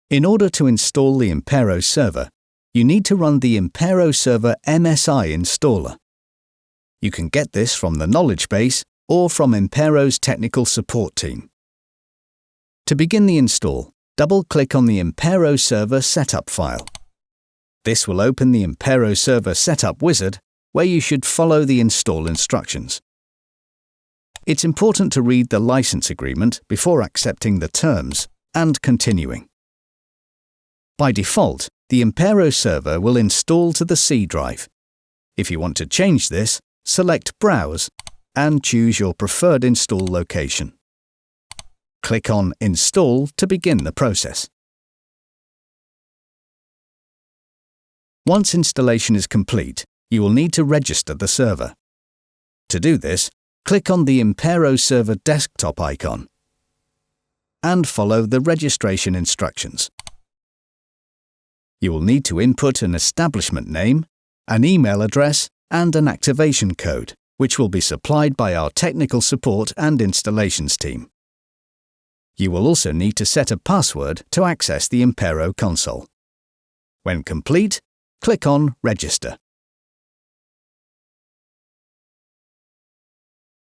In order to install the Impero server, you need to run the Impero Server MSI installer. You can get this from the knowledge base or from Impero's technical support team. To begin the install, double-click on the Impero Server setup file. This will open the Impero Server setup wizard, where you should follow the install instructions. It's important to read the license agreement before accepting the terms and continuing. By default, the Impero server will install to the C drive. If you want to change this, select Browse and choose your preferred install location. Click on Install to begin the process. Once installation is complete, you will need to register the server. To do this, click on the Impero Server desktop icon and follow the registration instructions. You will need to input an establishment name, an email address, and an activation code, which will be supplied by our technical support and installations team. You will also need to set a password to access the Impero console. When complete, click on Register.